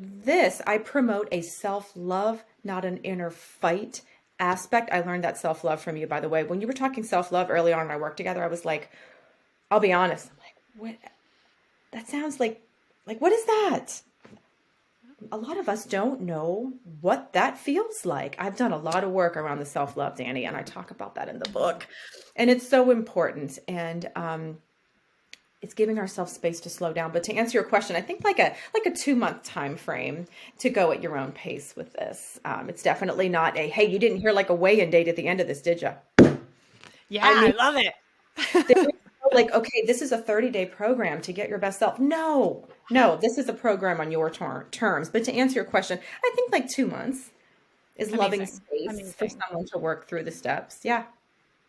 I promote a self-love, not an inner fight aspect. I learned that self-love from you, by the way. When you were talking self-love early on in our work together, I was like, I'll be honest. I'm like, what? That sounds like what is that? A lot of us don't know what that feels like. I've done a lot of work around the self-love, Danny, and I talk about that in the book. And it's so important. And it's giving ourselves space to slow down. But to answer your question, I think like a 2-month time frame to go at your own pace with this. It's definitely not hey, you didn't hear like a weigh-in date at the end of this, did you? Yeah, I love it. Like, okay, this is a 30-day program to get your best self. No, this is a program on your terms. But to answer your question, I think like 2 months is loving space for someone to work through the steps. Yeah.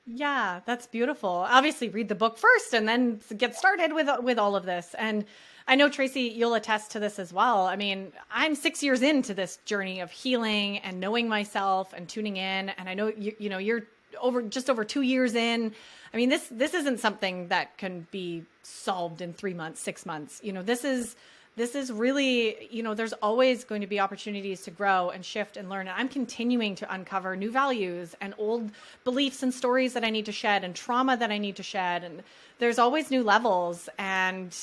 Yeah, that's beautiful. Obviously, read the book first and then get started with all of this. And I know, Tracy, you'll attest to this as well. I mean, I'm 6 years into this journey of healing and knowing myself and tuning in. And I know you're just over 2 years in. I mean, this isn't something that can be solved in 3 months, 6 months. This is really, there's always going to be opportunities to grow and shift and learn. And I'm continuing to uncover new values and old beliefs and stories that I need to shed and trauma that I need to shed. And there's always new levels. And,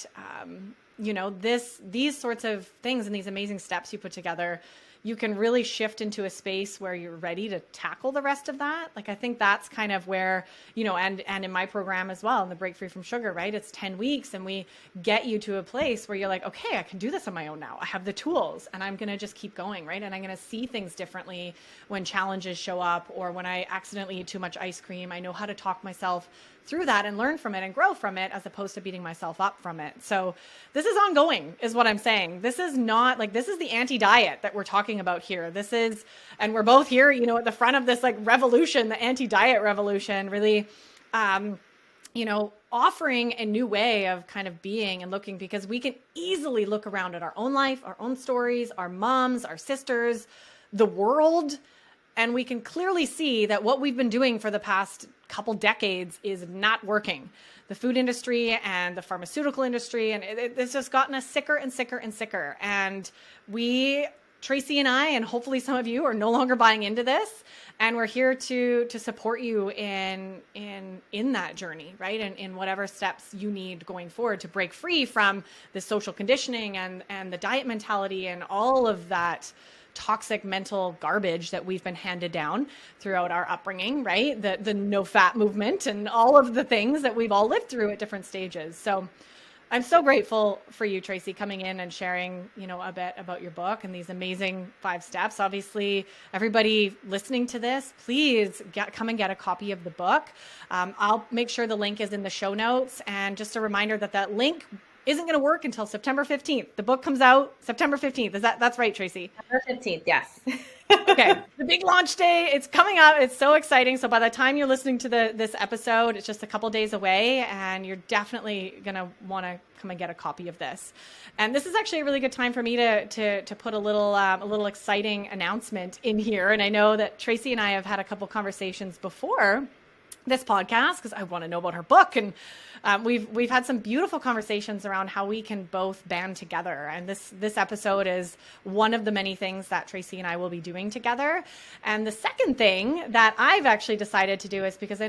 these sorts of things and these amazing steps you put together, you can really shift into a space where you're ready to tackle the rest of that. Like, I think that's kind of where, and in my program as well, in the Break Free from Sugar, right? It's 10 weeks and we get you to a place where you're like, okay, I can do this on my own now. I have the tools and I'm going to just keep going, right? And I'm going to see things differently when challenges show up or when I accidentally eat too much ice cream. I know how to talk myself through that and learn from it and grow from it, as opposed to beating myself up from it. So this is ongoing, is what I'm saying. This is not this is the anti-diet that we're talking about here. And we're both here, at the front of this revolution, the anti-diet revolution, really offering a new way of kind of being and looking, because we can easily look around at our own life, our own stories, our moms, our sisters, the world, and we can clearly see that what we've been doing for the past couple decades is not working. The food industry and the pharmaceutical industry, and it's just gotten us sicker and sicker and sicker. And Tracy and I, and hopefully some of you, are no longer buying into this, and we're here to support you in that journey, right? And in whatever steps you need going forward to break free from the social conditioning and the diet mentality and all of that toxic mental garbage that we've been handed down throughout our upbringing, right? The no fat movement and all of the things that we've all lived through at different stages. So I'm so grateful for you, Tracy, coming in and sharing, a bit about your book and these amazing 5 steps. Obviously, everybody listening to this, please come and get a copy of the book. I'll make sure the link is in the show notes. And just a reminder that link isn't going to work until September 15th. The book comes out September 15th. That's right, Tracy? September 15th, yes. Okay, the big launch day, it's coming up. It's so exciting. So by the time you're listening to this episode, it's just a couple days away, and you're definitely going to want to come and get a copy of this. And this is actually a really good time for me to put a little exciting announcement in here. And I know that Tracy and I have had a couple conversations before this podcast because I want to know about her book, and we've had some beautiful conversations around how we can both band together. And this episode is one of the many things that Tracy and I will be doing together. And the second thing that I've actually decided to do is because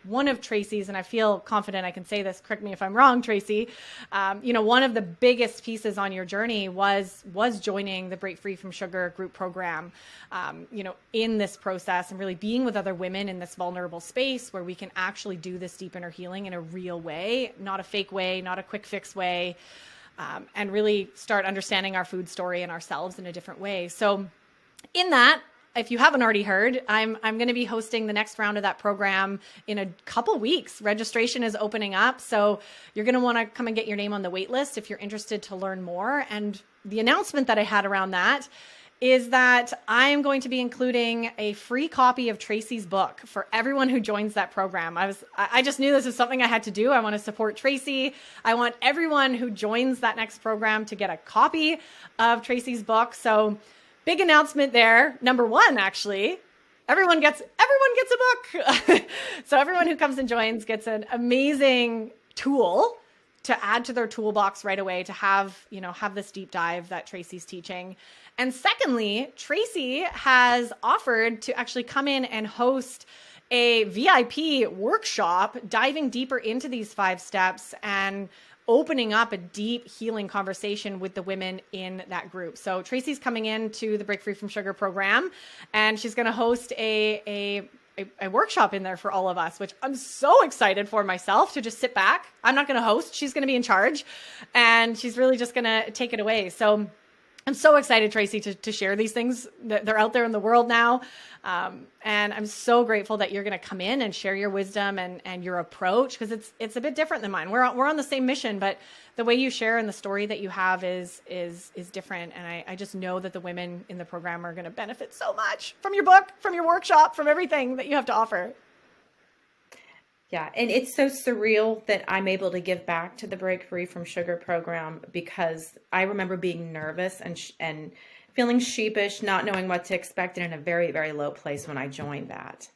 one of Tracy's, and I feel confident I can say this, correct me if I'm wrong, Tracy, one of the biggest pieces on your journey was joining the Break Free from Sugar group program, in this process, and really being with other women in this vulnerable space where we can actually do this deep inner healing in a real way, not a fake way, not a quick fix way, and really start understanding our food story and ourselves in a different way. So in that, if you haven't already heard, I'm going to be hosting the next round of that program in a couple weeks. Registration is opening up, so you're going to want to come and get your name on the wait list if you're interested to learn more. And the announcement that I had around that is that I'm going to be including a free copy of Tracy's book for everyone who joins that program. I just knew this was something I had to do. I want to support Tracy. I want everyone who joins that next program to get a copy of Tracy's book. So big announcement there. Number 1, actually, everyone gets a book. So everyone who comes and joins gets an amazing tool to add to their toolbox right away to have this deep dive that Tracy's teaching. And secondly, Tracy has offered to actually come in and host a VIP workshop diving deeper into these 5 steps and opening up a deep healing conversation with the women in that group. So Tracy's coming into the Break Free from Sugar program, and she's going to host a workshop in there for all of us, which I'm so excited for myself to just sit back. I'm not going to host. She's going to be in charge, and she's really just going to take it away. So I'm so excited, Tracy, to share these things. They're out there in the world now. And I'm so grateful that you're going to come in and share your wisdom and your approach, because it's a bit different than mine. We're on the same mission, but the way you share and the story that you have is different. And I just know that the women in the program are going to benefit so much from your book, from your workshop, from everything that you have to offer. Yeah, and it's so surreal that I'm able to give back to the Break Free from Sugar program, because I remember being nervous and feeling sheepish, not knowing what to expect, and in a very, very low place when I joined that.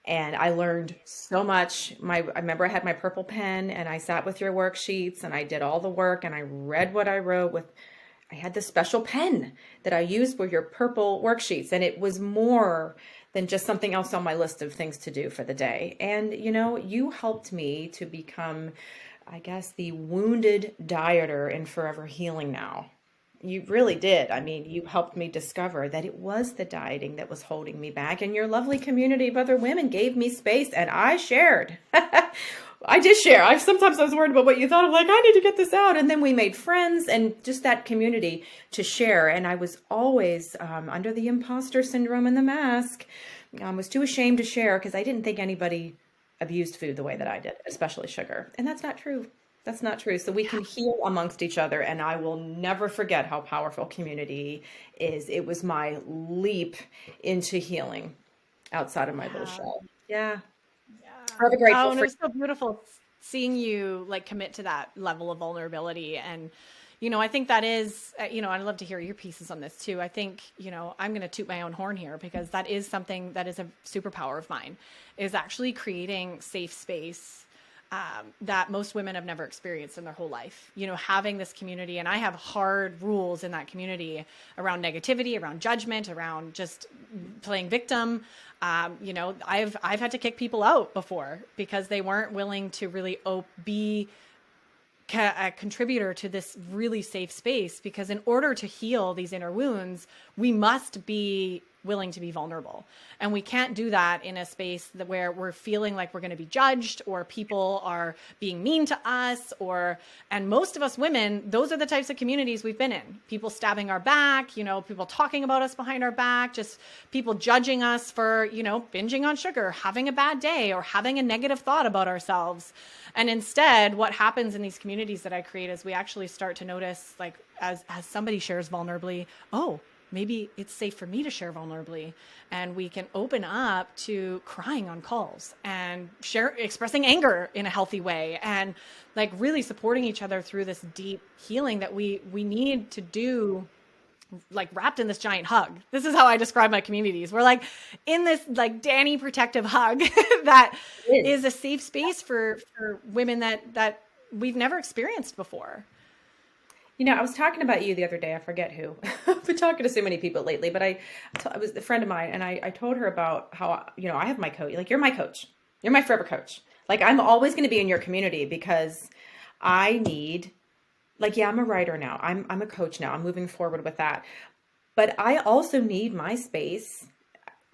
And I learned so much. I remember I had my purple pen, and I sat with your worksheets, and I did all the work, and I read what I wrote with. I had this special pen that I used for your purple worksheets, and it was more than just something else on my list of things to do for the day. And, you helped me to become, I guess, the wounded dieter in Forever Healing now. You really did. I mean, you helped me discover that it was the dieting that was holding me back, and your lovely community of other women gave me space, and I shared. I did share. Sometimes I was worried about what you thought. I'm like, I need to get this out. And then we made friends and just that community to share. And I was always under the imposter syndrome and the mask. I was too ashamed to share because I didn't think anybody abused food the way that I did, especially sugar. And that's not true. That's not true. So we can heal amongst each other. And I will never forget how powerful community is. It was my leap into healing outside of my little shell. Yeah. Forever Oh, grateful and it for. was so beautiful seeing you like commit to that level of vulnerability. And, I think that is, I'd love to hear your pieces on this too. I think, I'm going to toot my own horn here because that is something that is a superpower of mine, is actually creating safe space that most women have never experienced in their whole life. Having this community, and I have hard rules in that community around negativity, around judgment, around just playing victim. I've had to kick people out before because they weren't willing to really be a contributor to this really safe space, because in order to heal these inner wounds, we must be willing to be vulnerable. And we can't do that in a space where we're feeling like we're going to be judged or people are being mean to us, and most of us women, those are the types of communities we've been in. People stabbing our back, people talking about us behind our back, just people judging us for, binging on sugar, having a bad day, or having a negative thought about ourselves. And instead, what happens in these communities that I create is we actually start to notice, like, as somebody shares vulnerably, oh, maybe it's safe for me to share vulnerably, and we can open up to crying on calls and expressing anger in a healthy way, and like really supporting each other through this deep healing that we need to do, like wrapped in this giant hug. This is how I describe my communities. We're like in this like Danny protective hug that is a safe space for women that we've never experienced before. I was talking about you the other day. I forget who. I've been talking to so many people lately, but I was a friend of mine, and I told her about how, I have my coach. Like, you're my coach. You're my forever coach. Like, I'm always going to be in your community because I need, like, yeah, I'm a writer now. I'm a coach now. I'm moving forward with that. But I also need my space,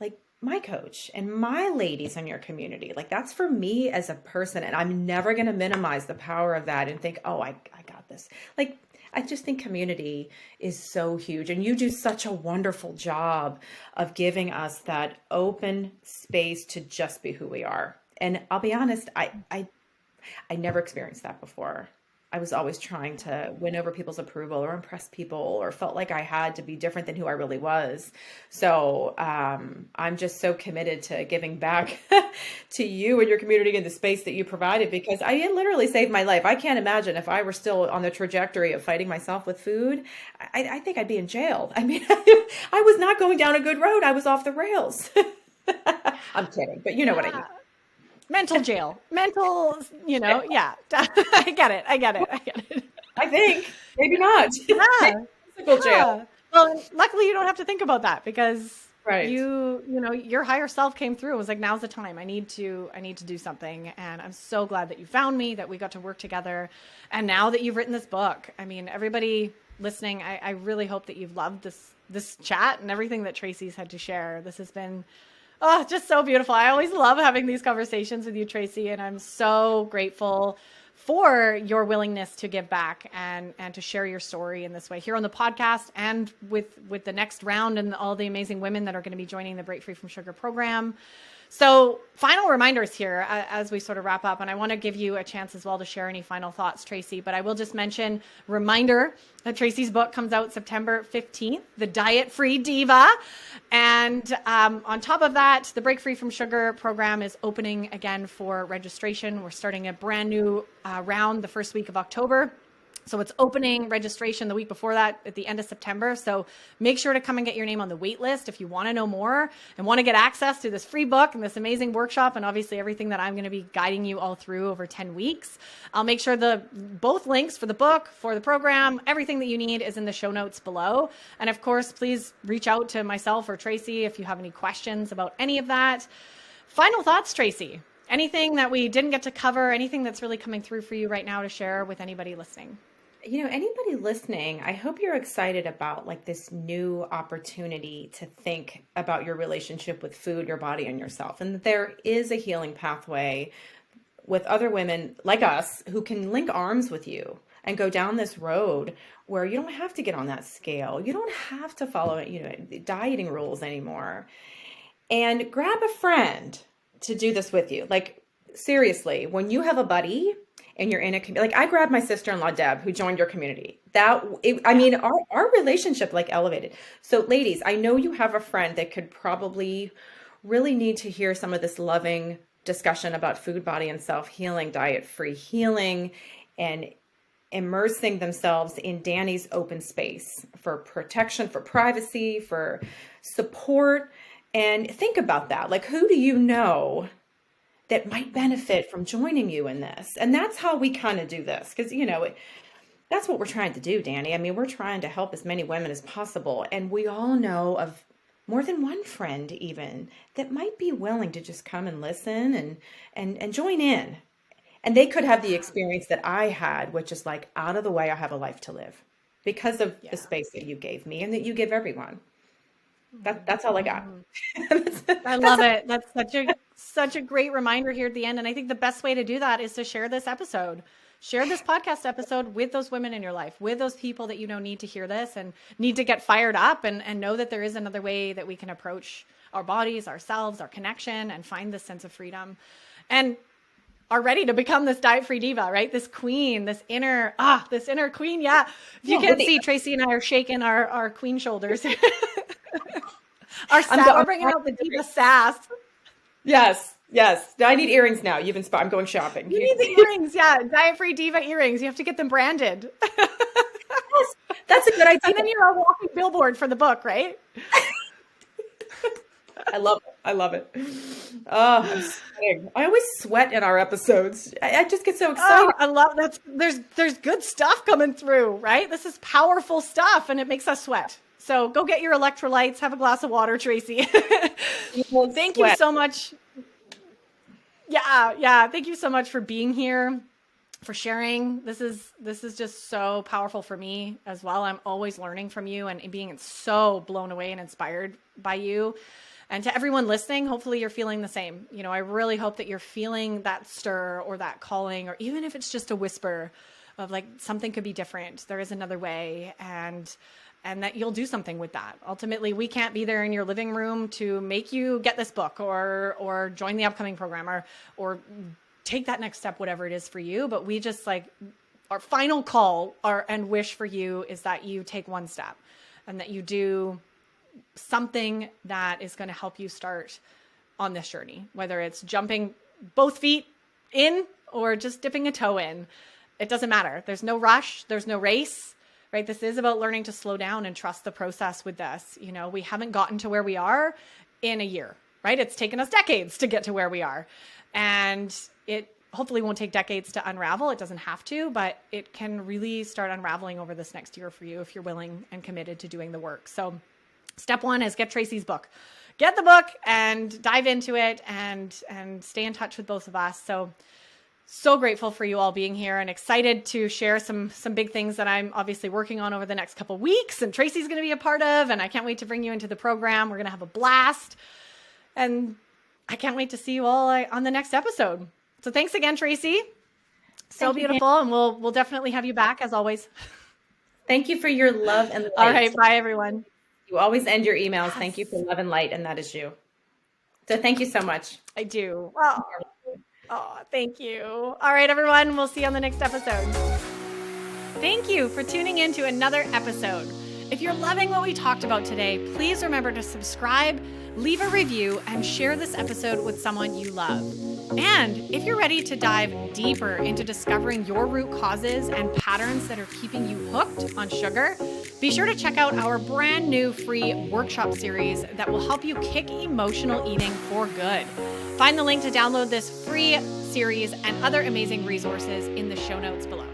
like my coach and my ladies in your community. Like, that's for me as a person. And I'm never going to minimize the power of that and think, oh, I got this. Like, I just think community is so huge, and you do such a wonderful job of giving us that open space to just be who we are. And I'll be honest, I never experienced that before. I was always trying to win over people's approval or impress people, or felt like I had to be different than who I really was. So I'm just so committed to giving back to you and your community and the space that you provided, because it literally saved my life. I can't imagine if I were still on the trajectory of fighting myself with food. I think I'd be in jail. I mean, I was not going down a good road. I was off the rails. I'm kidding, but you know what I mean. Mental jail, yeah. I get it. I think maybe not. Yeah. Physical jail. Well, luckily you don't have to think about that, because right. your higher self came through and was like, now's the time. I need to do something. And I'm so glad that you found me, that we got to work together. And now that you've written this book, I mean, everybody listening, I really hope that you've loved this chat and everything that Tracy's had to share. This has been just so beautiful. I always love having these conversations with you, Tracy, and I'm so grateful for your willingness to give back and to share your story in this way here on the podcast, and with the next round and all the amazing women that are going to be joining the Break Free from Sugar program. So final reminders here as we sort of wrap up, and I want to give you a chance as well to share any final thoughts, Tracy, but I will just mention, reminder that Tracy's book comes out September 15th, The Diet-Free Diva. And on top of that, the Break Free from Sugar program is opening again for registration. We're starting a brand new round the first week of October. So it's opening registration the week before that at the end of September. So make sure to come and get your name on the wait list if you want to know more and want to get access to this free book and this amazing workshop, and obviously everything that I'm going to be guiding you all through over 10 weeks. I'll make sure both links for the book, for the program, everything that you need is in the show notes below. And of course, please reach out to myself or Tracy if you have any questions about any of that. Final thoughts, Tracy? Anything that we didn't get to cover, anything that's really coming through for you right now to share with anybody listening? Anybody listening, I hope you're excited about like this new opportunity to think about your relationship with food, your body, and yourself. And that there is a healing pathway with other women like us who can link arms with you and go down this road where you don't have to get on that scale. You don't have to follow, dieting rules anymore. And grab a friend to do this with you. Like, seriously, when you have a buddy and you're in a community, like I grabbed my sister-in-law, Deb, who joined your community. Our relationship like elevated. So ladies, I know you have a friend that could probably really need to hear some of this loving discussion about food, body, and self-healing, diet-free healing, and immersing themselves in Danny's open space for protection, for privacy, for support. And think about that. Like, who do you know that might benefit from joining you in this? And that's how we kind of do this. Because, that's what we're trying to do, Danny. I mean, we're trying to help as many women as possible. And we all know of more than one friend even that might be willing to just come and listen and join in. And they could have the experience that I had, which is like, out of the way, I have a life to live because of the space that you gave me and that you give everyone. That's all I got. I love it. That's such a great reminder here at the end. And I think the best way to do that is to share this episode. Share this podcast episode with those women in your life, with those people that need to hear this and need to get fired up and know that there is another way that we can approach our bodies, ourselves, our connection, and find this sense of freedom. And are ready to become this diet-free diva, right? This queen, this inner queen. Yeah. If you can't see, Tracy and I are shaking our queen shoulders. We're bringing out the diva sass. Yes. I need earrings now. You've inspired. I'm going shopping. You need the earrings. Yeah. Diet-free diva earrings. You have to get them branded. Yes, that's a good idea. And then you're a walking billboard for the book, right? I love it. Oh, I'm sweating. I always sweat in our episodes. I just get so excited. Oh, I love that. There's good stuff coming through, right? This is powerful stuff and it makes us sweat. So go get your electrolytes, have a glass of water, Tracy. Thank you so much. Yeah. Thank you so much for being here, for sharing. This is just so powerful for me as well. I'm always learning from you and being so blown away and inspired by you. And to everyone listening, hopefully you're feeling the same. I really hope that you're feeling that stir or that calling, or even if it's just a whisper of like, something could be different. There is another way. And that you'll do something with that. Ultimately, we can't be there in your living room to make you get this book or join the upcoming program or take that next step, whatever it is for you. But we just our final call and wish for you is that you take one step and that you do something that is going to help you start on this journey, whether it's jumping both feet in or just dipping a toe in. It doesn't matter. There's no rush. There's no race, right? This is about learning to slow down and trust the process with this. We haven't gotten to where we are in a year, right? It's taken us decades to get to where we are. And it hopefully won't take decades to unravel. It doesn't have to, but it can really start unraveling over this next year for you if you're willing and committed to doing the work. So step one is get Tracy's book. Get the book and dive into it and stay in touch with both of us. So grateful for you all being here and excited to share some big things that I'm obviously working on over the next couple of weeks and Tracy's going to be a part of, and I can't wait to bring you into the program. We're going to have a blast and I can't wait to see you all on the next episode. So thanks again, Tracy. So beautiful. And we'll definitely have you back as always. Thank you for your love and light. All right. Bye everyone. You always end your emails. Yes. Thank you for love and light. And that is you. So thank you so much. I do. Oh, thank you. All right, everyone. We'll see you on the next episode. Thank you for tuning in to another episode. If you're loving what we talked about today, please remember to subscribe, leave a review, and share this episode with someone you love. And if you're ready to dive deeper into discovering your root causes and patterns that are keeping you hooked on sugar, be sure to check out our brand new free workshop series that will help you kick emotional eating for good. Find the link to download this free series and other amazing resources in the show notes below.